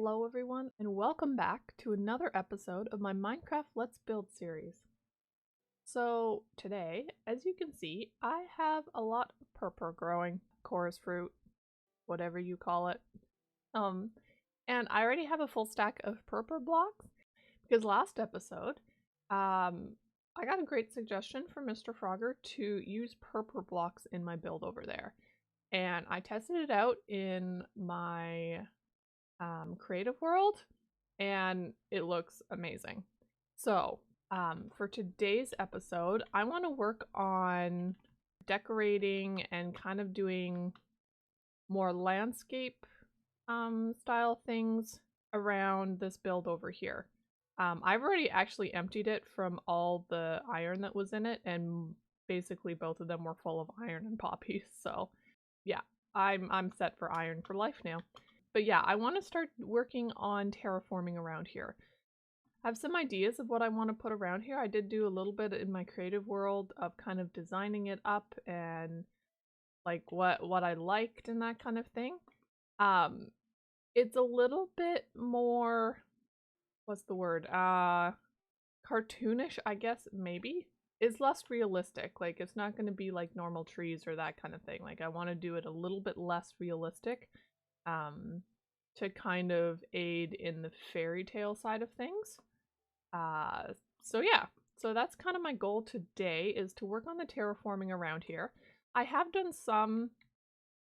Hello everyone, and welcome back to another episode of my Minecraft Let's Build series. So today, as you can see, I have a lot of purple growing, chorus fruit, whatever you call it. And I already have a full stack of purple blocks because last episode, I got a great suggestion from Mr. Frogger to use purple blocks in my build over there. And I tested it out in my creative world and it looks amazing. So for today's episode, I want to work on decorating and kind of doing more landscape style things around this build over here. I've already actually emptied it from all the iron that was in it, and basically both of them were full of iron and poppies. So yeah, I'm set for iron for life now. But yeah, I want to start working on terraforming around here. I have some ideas of what I want to put around here. I did do a little bit in my creative world of kind of designing it up and like what I liked and that kind of thing. It's a little bit more, what's the word? Cartoonish, I guess, maybe. It's less realistic. Like it's not going to be like normal trees or that kind of thing. Like I want to do it a little bit less realistic. To kind of aid in the fairy tale side of things. So yeah, so that's kind of my goal today, is to work on the terraforming around here. I have done some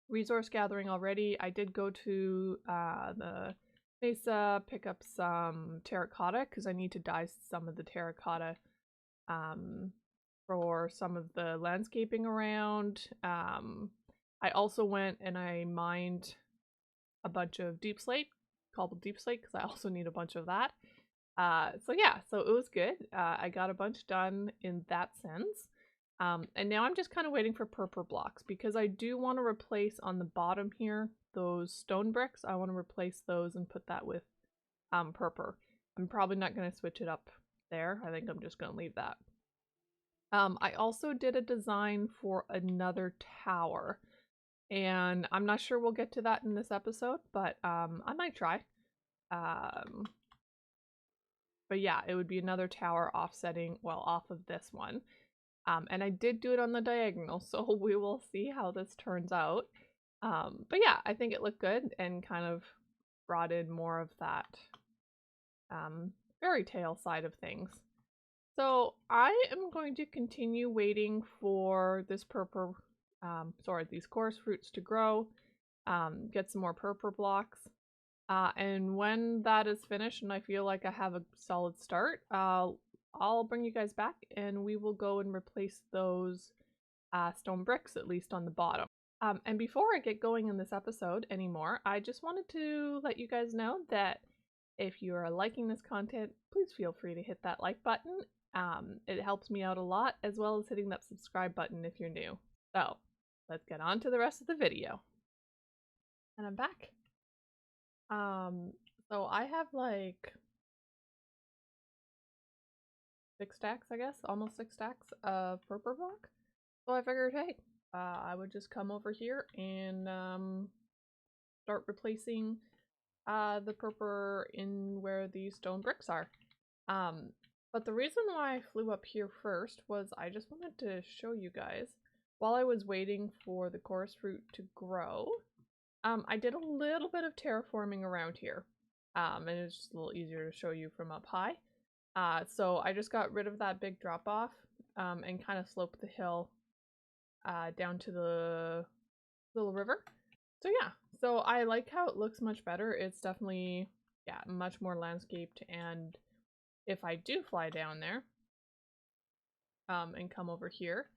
resource gathering already. I did go to the mesa, pick up some terracotta because I need to dye some of the terracotta for some of the landscaping around. I also went and I mined a bunch of deep slate, cobbled deep slate, because I also need a bunch of that. So yeah, so it was good. I got a bunch done in that sense. And now I'm just kind of waiting for purple blocks because I do want to replace on the bottom here those stone bricks. I want to replace those and put that with purple. I'm probably not going to switch it up there. I think I'm just going to leave that. I also did a design for another tower. And I'm not sure we'll get to that in this episode, but I might try. But yeah, it would be another tower offsetting, well, off of this one. And I did do it on the diagonal, so we will see how this turns out. But yeah, I think it looked good and kind of brought in more of that fairy tale side of things. So I am going to continue waiting for this purple, these chorus fruits to grow, get some more purple blocks. And when that is finished and I feel like I have a solid start, I'll bring you guys back and we will go and replace those stone bricks, at least on the bottom. And before I get going in this episode anymore, I just wanted to let you guys know that if you are liking this content, please feel free to hit that like button. It helps me out a lot, as well as hitting that subscribe button if you're new. So let's get on to the rest of the video. And I'm back. So I have like 6 stacks, I guess, almost 6 stacks of purple block. So I figured, hey, I would just come over here and start replacing the purple in where the stone bricks are. But the reason why I flew up here first was I just wanted to show you guys, while I was waiting for the chorus fruit to grow, I did a little bit of terraforming around here. And it's just a little easier to show you from up high. So I just got rid of that big drop off and kind of sloped the hill down to the little river. So yeah, so I like how it looks much better. It's definitely, yeah, much more landscaped. And if I do fly down there and come over here,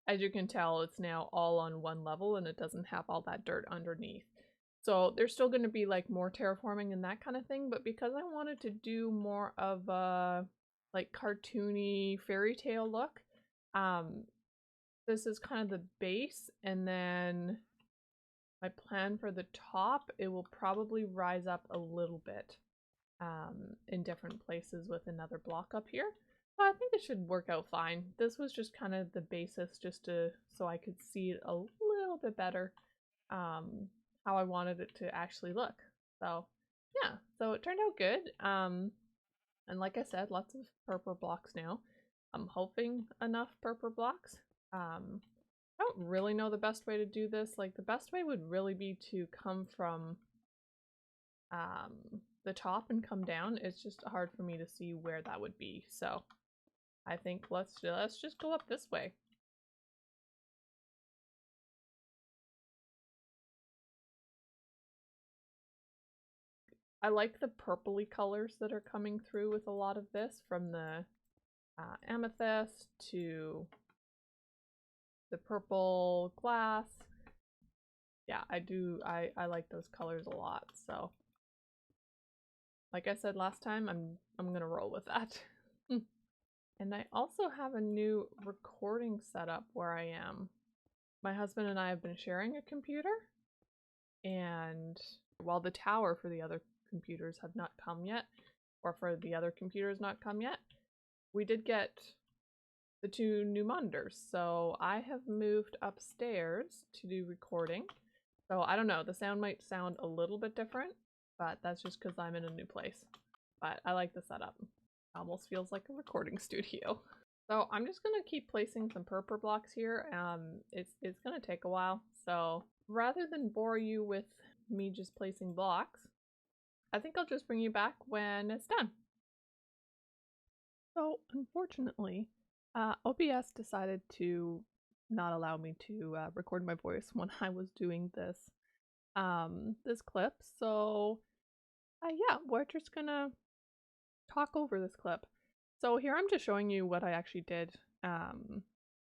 as you can tell, it's now all on one level and it doesn't have all that dirt underneath. So there's still going to be like more terraforming and that kind of thing, but because I wanted to do more of a like cartoony fairy tale look, this is kind of the base, and then my plan for the top, it will probably rise up a little bit in different places with another block up here. But I think it should work out fine. This was just kind of the basis, just so I could see it a little bit better, how I wanted it to actually look. So yeah, so it turned out good. And like I said, lots of purple blocks now. I'm hoping enough purple blocks. I don't really know the best way to do this. Like the best way would really be to come from the top and come down. It's just hard for me to see where that would be. So I think let's just go up this way. I like the purpley colors that are coming through with a lot of this, from the amethyst to the purple glass. Yeah, I like those colors a lot. So like I said last time, I'm gonna roll with that. And I also have a new recording setup where I am. My husband and I have been sharing a computer, and while the tower for the other computers have not come yet, or for the other computers not come yet, we did get the 2 new monitors. So I have moved upstairs to do recording. So I don't know, the sound might sound a little bit different, but that's just because I'm in a new place. But I like the setup. It almost feels like a recording studio. So I'm just gonna keep placing some purple blocks here. It's gonna take a while. So rather than bore you with me just placing blocks, I think I'll just bring you back when it's done. So unfortunately, OBS decided to not allow me to record my voice when I was doing this this clip. So yeah, we're just gonna talk over this clip. So here I'm just showing you what I actually did,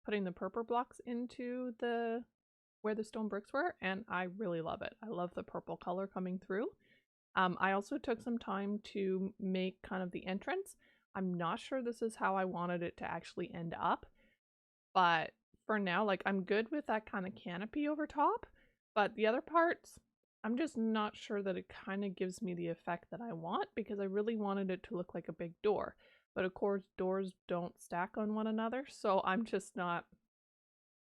putting the purple blocks into the where the stone bricks were, and I really love it. I love the purple color coming through. I also took some time to make kind of the entrance. I'm not sure this is how I wanted it to actually end up, but for now, like, I'm good with that kind of canopy over top, but the other parts, I'm just not sure that it kind of gives me the effect that I want, because I really wanted it to look like a big door. But of course, doors don't stack on one another, so I'm just not,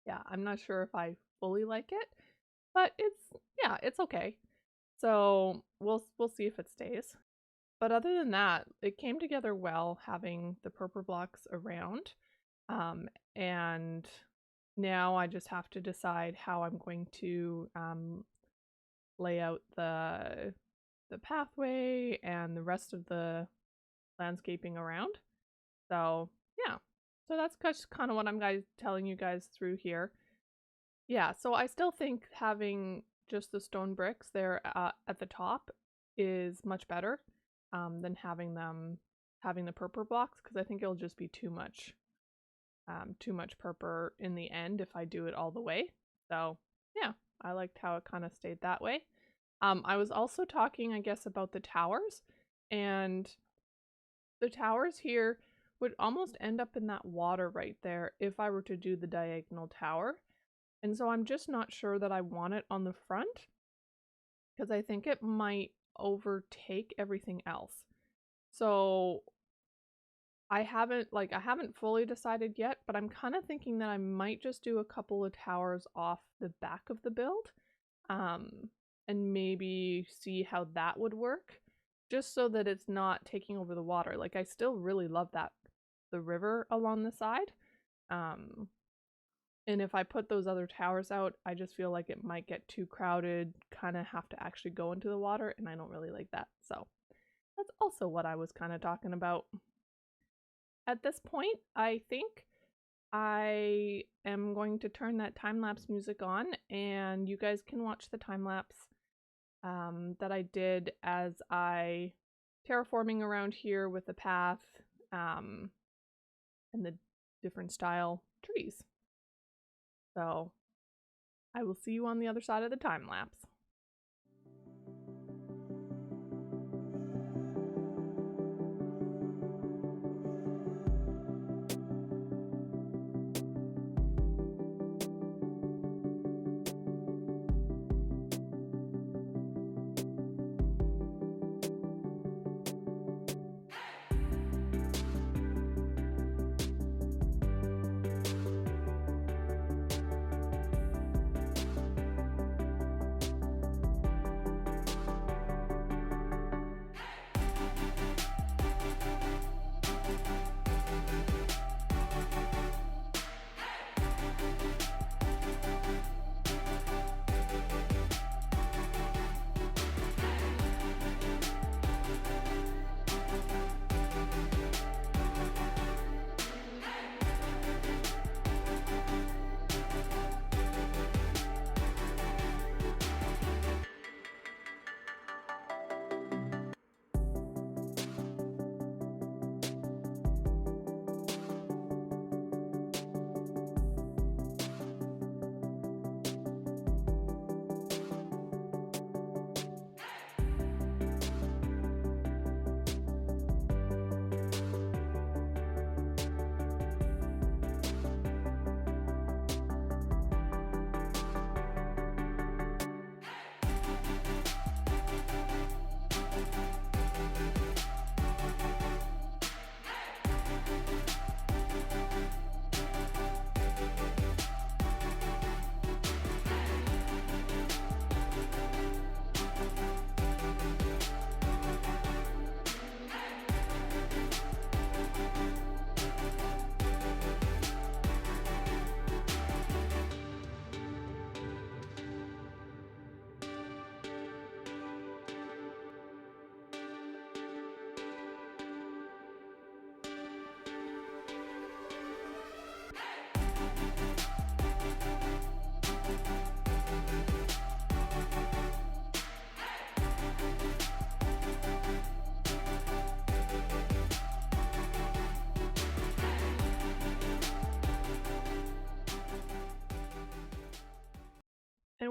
yeah, I'm not sure if I fully like it, but it's okay. So we'll see if it stays. But other than that, it came together well having the purple blocks around. And now I just have to decide how I'm going to lay out the pathway and the rest of the landscaping around. So yeah, so that's just kind of what I'm telling you guys through here. Yeah, so I still think having just the stone bricks there at the top is much better than having the purple blocks, because I think it'll just be too much purple in the end if I do it all the way. So yeah, I liked how it kind of stayed that way. I was also talking, I guess, about the towers, and the towers here would almost end up in that water right there if I were to do the diagonal tower. And so I'm just not sure that I want it on the front, because I think it might overtake everything else. So I haven't fully decided yet, but I'm kind of thinking that I might just do a couple of towers off the back of the build, and maybe see how that would work, just so that it's not taking over the water. Like, I still really love the river along the side. And if I put those other towers out, I just feel like it might get too crowded, kind of have to actually go into the water, and I don't really like that. So that's also what I was kind of talking about. At this point, I think I am going to turn that time-lapse music on, and you guys can watch the time-lapse that I did as I terraforming around here with the path and the different style trees. So I will see you on the other side of the time lapse.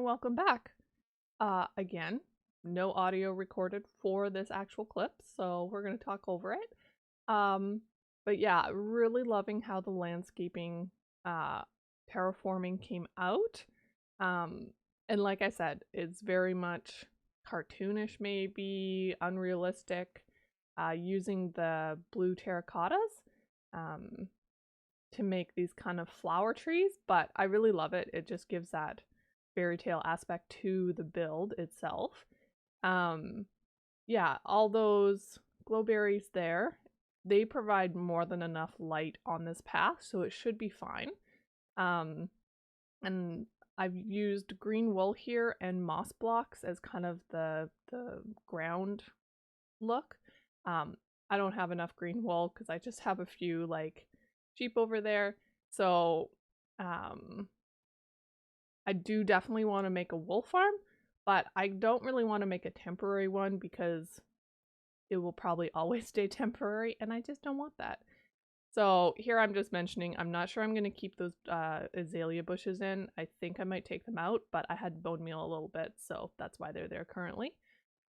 welcome back. Again, no audio recorded for this actual clip, so we're going to talk over it. But yeah, really loving how the landscaping terraforming came out. And like I said, it's very much cartoonish, maybe unrealistic, using the blue terracottas to make these kind of flower trees, but I really love it. It just gives that fairy tale aspect to the build itself. Yeah, all those glowberries there, they provide more than enough light on this path, so it should be fine. And I've used green wool here and moss blocks as kind of the ground look. I don't have enough green wool because I just have a few like sheep over there. So I do definitely want to make a wool farm, but I don't really want to make a temporary one because it will probably always stay temporary and I just don't want that. So here I'm just mentioning, I'm not sure I'm going to keep those azalea bushes in. I think I might take them out, but I had bone meal a little bit, so that's why they're there currently.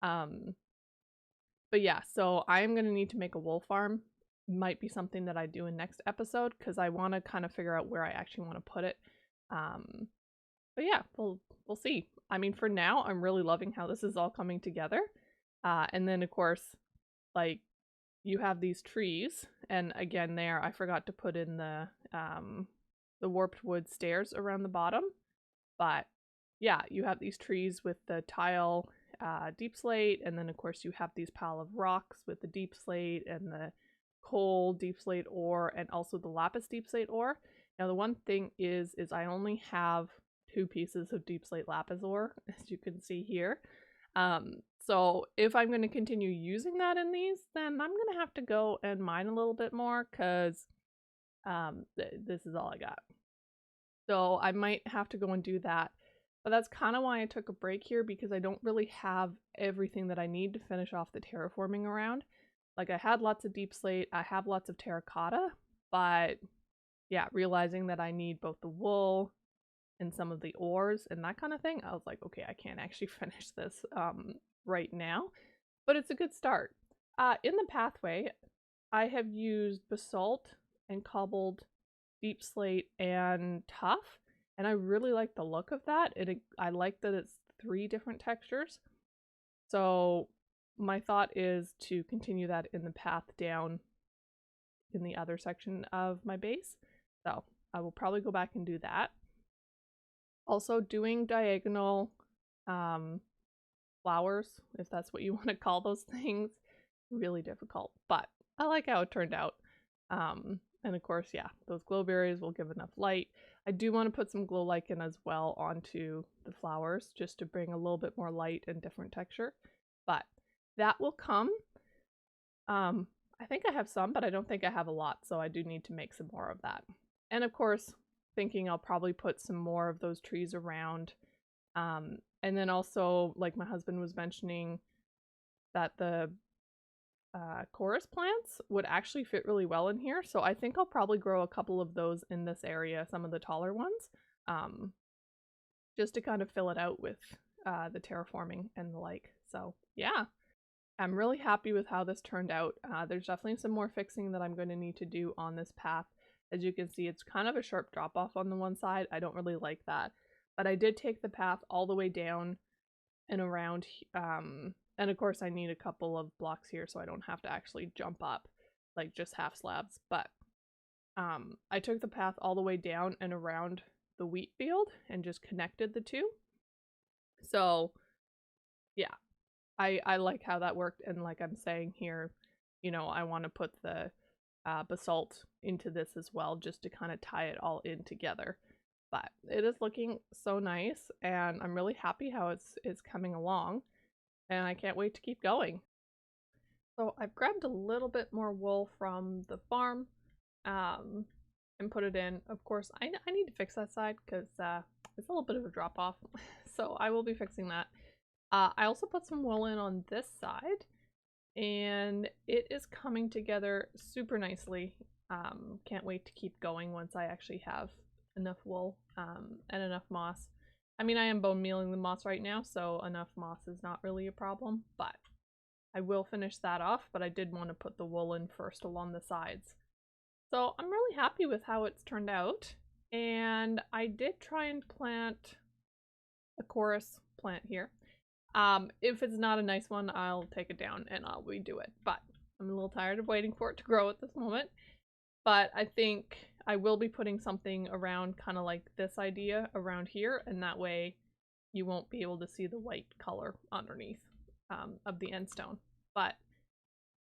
But yeah, so I am going to need to make a wool farm. Might be something that I do in next episode because I want to kind of figure out where I actually want to put it. But yeah, we'll see. I mean, for now, I'm really loving how this is all coming together. And then of course, like you have these trees, and again, there I forgot to put in the warped wood stairs around the bottom. But yeah, you have these trees with the tile deep slate, and then of course you have these pile of rocks with the deep slate and the coal deep slate ore, and also the lapis deep slate ore. Now the one thing is I only have 2 pieces of deep slate lapis ore, as you can see here. So if I'm going to continue using that in these, then I'm going to have to go and mine a little bit more because this is all I got. So I might have to go and do that. But that's kind of why I took a break here, because I don't really have everything that I need to finish off the terraforming around. Like I had lots of deep slate, I have lots of terracotta, but yeah, realizing that I need both the wool and some of the ores and that kind of thing, I was like, okay, I can't actually finish this right now, but it's a good start. In the pathway, I have used basalt and cobbled deep slate and tuff, and I really like the look of that. I like that it's 3 different textures. So my thought is to continue that in the path down in the other section of my base. So I will probably go back and do that. Also doing diagonal flowers, if that's what you want to call those things, really difficult, but I like how it turned out. And of course, yeah, those glowberries will give enough light. I do want to put some glow lichen as well onto the flowers just to bring a little bit more light and different texture, but that will come. I think I have some, but I don't think I have a lot, so I do need to make some more of that. And of course, thinking I'll probably put some more of those trees around. And then also, like my husband was mentioning, that the chorus plants would actually fit really well in here. So I think I'll probably grow a couple of those in this area, some of the taller ones, just to kind of fill it out with the terraforming and the like. So yeah, I'm really happy with how this turned out. There's definitely some more fixing that I'm going to need to do on this path. As you can see, it's kind of a sharp drop off on the one side. I don't really like that. But I did take the path all the way down and around. And of course I need a couple of blocks here so I don't have to actually jump up like just half slabs. But I took the path all the way down and around the wheat field and just connected the two. So yeah, I like how that worked. And like I'm saying here, you know, I want to put the basalt into this as well, just to kind of tie it all in together. But it is looking so nice, and I'm really happy how it's coming along, and I can't wait to keep going. So I've grabbed a little bit more wool from the farm and put it in. Of course, I need to fix that side because it's a little bit of a drop off, so I will be fixing that. I also put some wool in on this side, and it is coming together super nicely. Can't wait to keep going once I actually have enough wool and enough moss. I mean, I am bone mealing the moss right now, so enough moss is not really a problem, but I will finish that off, but I did want to put the wool in first along the sides. So I'm really happy with how it's turned out, and I did try and plant a chorus plant here. If it's not a nice one, I'll take it down and I'll redo it, but I'm a little tired of waiting for it to grow at this moment. But I think I will be putting something around kind of like this idea around here, and that way you won't be able to see the white color underneath of the end stone. But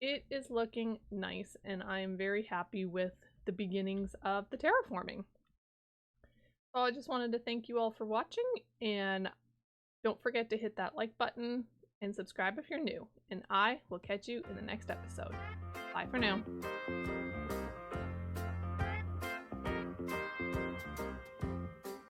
it is looking nice, and I am very happy with the beginnings of the terraforming. So I just wanted to thank you all for watching, and don't forget to hit that like button and subscribe if you're new, and I will catch you in the next episode. Bye for now.